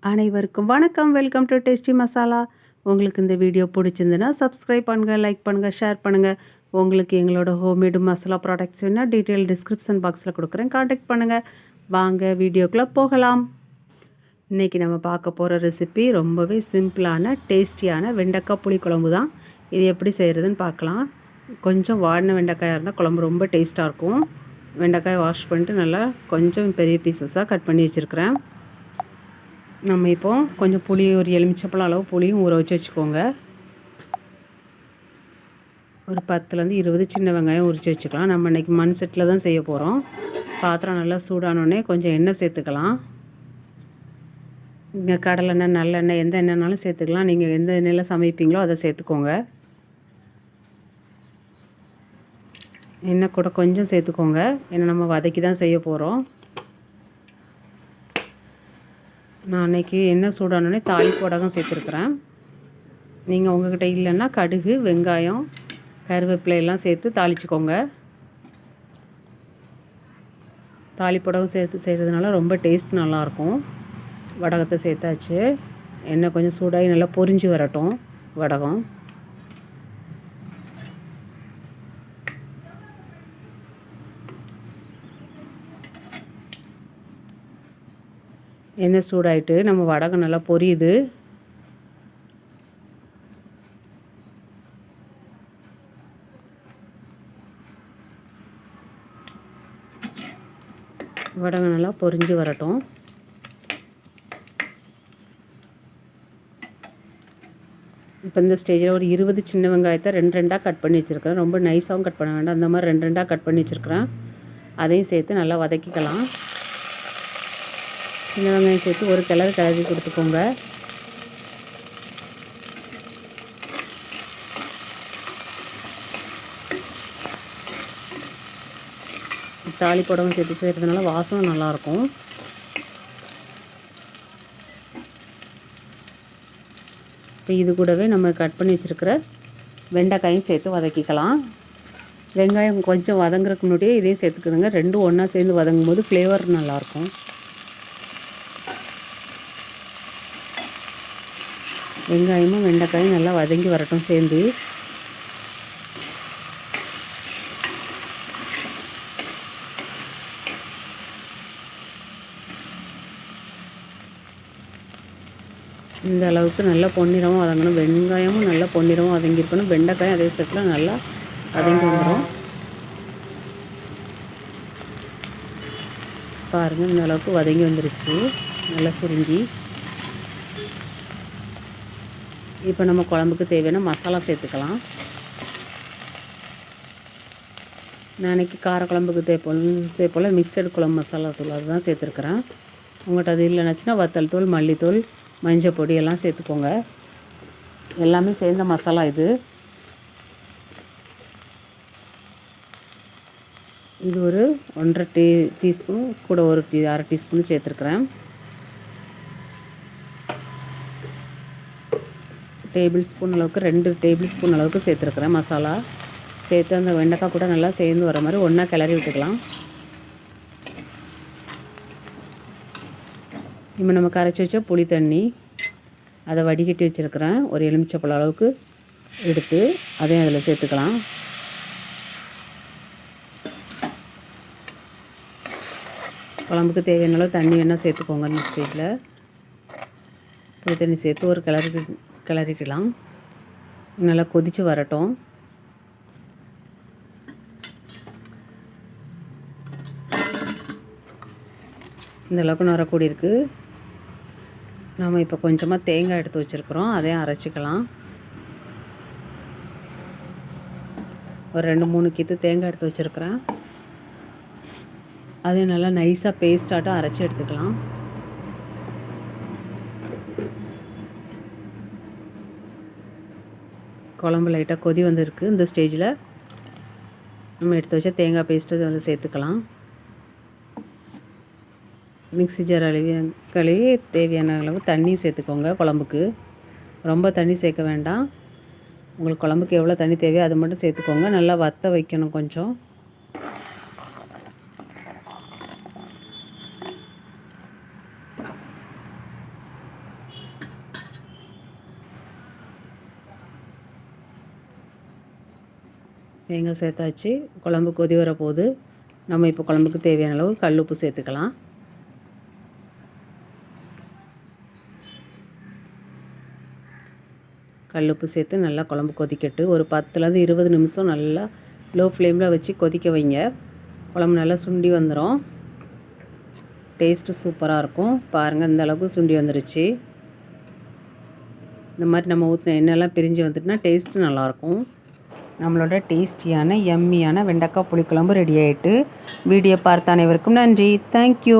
அனைவருக்கும் வணக்கம். Welcome to tasty masala. உங்களுக்கு இந்த வீடியோ பிடிச்சிருந்துன்னா சப்ஸ்கிரைப் பண்ணுங்கள், லைக் பண்ணுங்கள், ஷேர் பண்ணுங்கள். உங்களுக்கு எங்களோட ஹோம்மேடு மசாலா ப்ராடக்ட்ஸ் வேணால் டீட்டெயில் டிஸ்கிரிப்ஷன் பாக்ஸில் கொடுக்குறேன், காண்டாக்ட் பண்ணுங்கள். வாங்க வீடியோக்குள்ளே போகலாம். இன்றைக்கி நம்ம பார்க்க போகிற ரெசிபி ரொம்பவே சிம்பிளான டேஸ்டியான வெண்டைக்காய் புளிக்குழம்பு தான். இது எப்படி செய்கிறதுன்னு பார்க்கலாம். கொஞ்சம் வாடின வெண்டைக்காயாக இருந்தால் குழம்பு ரொம்ப டேஸ்ட்டாக இருக்கும். வெண்டைக்காயை வாஷ் பண்ணிட்டு நல்லா கொஞ்சம் பெரிய பீசஸாக கட் பண்ணி வச்சுருக்கிறேன். நம்ம இப்போது கொஞ்சம் புளி, ஒரு எலுமிச்சப்பழம் அளவு புளியும் ஊற வச்சு வச்சுக்கோங்க. ஒரு 10லேருந்து 20 சின்ன வெங்காயம் உரித்து வச்சுக்கலாம். நம்ம இன்றைக்கி மண் செட்டில் தான் செய்ய போகிறோம். பாத்திரம் நல்லா சூடானோடனே கொஞ்சம் எண்ணெய் சேர்த்துக்கலாம். இங்கே கடலெண்ணெய், நல்லெண்ணெய், எந்த எண்ணெய்னாலும் சேர்த்துக்கலாம். நீங்கள் எந்த எண்ணெயில் சமைப்பீங்களோ அதை சேர்த்துக்கோங்க. எண்ணெய் கூட கொஞ்சம் சேர்த்துக்கோங்க, ஏன்னா நம்ம வதக்கி தான் செய்ய போகிறோம். நான் அன்றைக்கி எண்ணெய் சூடானோடனே தாளிப்பு வடகம் சேர்த்துருக்குறேன். நீங்கள் உங்கள்கிட்ட இல்லைன்னா கடுகு, வெங்காயம், கருவேப்பிலை எல்லாம் சேர்த்து தாளிச்சுக்கோங்க. தாளிப்பு வடகம் சேர்த்து செய்கிறதுனால ரொம்ப டேஸ்ட் நல்லாயிருக்கும். வடகத்தை சேர்த்தாச்சு. எண்ணெய் கொஞ்சம் சூடாகி நல்லா பொரிஞ்சு வரட்டும் வடகம். எண்ணெய் சூடாயிட்டு நம்ம வடகம் நல்லா பொரியுது. வடகம் நல்லா பொரிஞ்சு வரட்டும். இப்போ இந்த ஸ்டேஜில் ஒரு 20 சின்ன வெங்காயத்தை 2 கட் பண்ணி வச்சுருக்கிறேன். ரொம்ப நைஸாகவும் கட் பண்ண வேண்டாம், அந்த மாதிரி 2 கட் பண்ணி வச்சுருக்கிறேன். அதையும் சேர்த்து நல்லா வதக்கிக்கலாம். சின்ன வெங்காயம் சேர்த்து ஒரு கிளறி கொடுத்துக்கோங்க. தாளிப்படமும் சேர்த்து செய்கிறதுனால வாசனை நல்லாயிருக்கும். இப்போ இது கூடவே நம்ம கட் பண்ணி வச்சுருக்கிற வெண்டைக்காயும் சேர்த்து வதக்கிக்கலாம். வெங்காயம் கொஞ்சம் வதங்குறதுக்கு முன்னாடியே இதையும் சேர்த்துக்குதுங்க. ரெண்டும் ஒன்றா சேர்ந்து வதங்கும் போது ஃப்ளேவர் நல்லாயிருக்கும். வெங்காயமும் வெண்டைக்காயும் நல்லா வதங்கி வரட்டும் சேர்ந்து. இந்த அளவுக்கு நல்லா பொன்னிறமாக வதங்கணும். வெங்காயமும் நல்லா பொன்னிறமாக வதங்கியிருக்கணும். வெண்டைக்காயும் அதே சமயத்தில் நல்லா வதங்கி வந்துடும். பாருங்கள், இந்த அளவுக்கு வதங்கி வந்துருச்சு, நல்லா சுருங்கி. இப்போ நம்ம குழம்புக்கு தேவையான மசாலா சேர்த்துக்கலாம். நான் இன்றைக்கி காரக்குழம்புக்கு தேவைப்போல் மிக்சடு குழம்பு மசாலா தூள் அதுதான் சேர்த்துருக்குறேன். உங்கள்கிட்ட அது இல்லைனாச்சுன்னா வத்தல் தூள், மல்லித்தூள், மஞ்சள் பொடி எல்லாம் சேர்த்துக்கோங்க. எல்லாமே சேர்ந்த மசாலா இது. இது ஒரு 1.5 டீஸ்பூன் கூட ஒரு அரை டீஸ்பூன் சேர்த்துருக்குறேன். டேபிள் ஸ்பூன் அளவுக்கு 2 டேபிள் ஸ்பூன் அளவுக்கு சேர்த்துருக்குறேன் மசாலா. சேர்த்து அந்த வெண்டைக்காய் கூட நல்லா சேர்ந்து வர மாதிரி ஒன்றா கிளறி விட்டுக்கலாம். இப்போ நம்ம கரைச்சி வச்ச புளி தண்ணி அதை வடிகட்டி வச்சுருக்கிறேன். ஒரு எலுமிச்சப்பழம் அளவுக்கு எடுத்து அதையும் அதில் சேர்த்துக்கலாம். குழம்புக்கு தேவையான அளவு தண்ணி வேணால் சேர்த்துக்கோங்க. இந்த ஸ்டேஜில் புளி தண்ணி சேர்த்து ஒரு கிளறிக்கலாம். நல்லா கொதித்து வரட்டும். இந்த அளவுக்கு நுரக்கூடி இருக்குது. நாம் இப்போ கொஞ்சமாக தேங்காய் எடுத்து வச்சுருக்குறோம், அதையும் அரைச்சிக்கலாம். ஒரு 2-3 கீத்து தேங்காய் எடுத்து வச்சுருக்குறேன். அதையும் நல்லா நைஸாக பேஸ்டாட்டும் அரைச்சி எடுத்துக்கலாம். குழம்பு லைட்டாக கொதி வந்துருக்கு. இந்த ஸ்டேஜில் நம்ம எடுத்து வச்ச தேங்காய் பேஸ்ட்டு வந்து சேர்த்துக்கலாம். மிக்ஸி ஜார் கழுவி தேவையான அளவு தண்ணி சேர்த்துக்கோங்க. குழம்புக்கு ரொம்ப தண்ணி சேர்க்க வேண்டாம். உங்களுக்கு குழம்புக்கு எவ்வளோ தண்ணி தேவையோ அதை மட்டும் சேர்த்துக்கோங்க. நல்லா வற்ற வைக்கணும் கொஞ்சம். தேங்காய் சேர்த்தாச்சு. குழம்பு கொதி வர போது நம்ம இப்போ குழம்புக்கு தேவையான அளவு கல் உப்பு சேர்த்துக்கலாம். கல் உப்பு சேர்த்து நல்லா குழம்பு கொதிக்கட்டு. ஒரு 10லேருந்து 20 நிமிஷம் நல்லா லோ ஃப்ளேமில் வச்சு கொதிக்க வைங்க. குழம்பு நல்லா சுண்டி வந்துடும். டேஸ்ட்டு சூப்பராக இருக்கும். பாருங்கள், இந்த அளவுக்கு சுண்டி வந்துருச்சு. இந்த மாதிரி நம்ம ஊற்றின எண்ணெய்லாம் பிரிஞ்சு வந்துட்டுனா டேஸ்ட்டு நல்லாயிருக்கும். நம்மளோட டேஸ்டியான எம்மியான வெண்டைக்காய் புளிக்குழம்பு ரெடி ஆகிட்டு. வீடியோ பார்த்த அனைவருக்கும் நன்றி. தேங்க்யூ.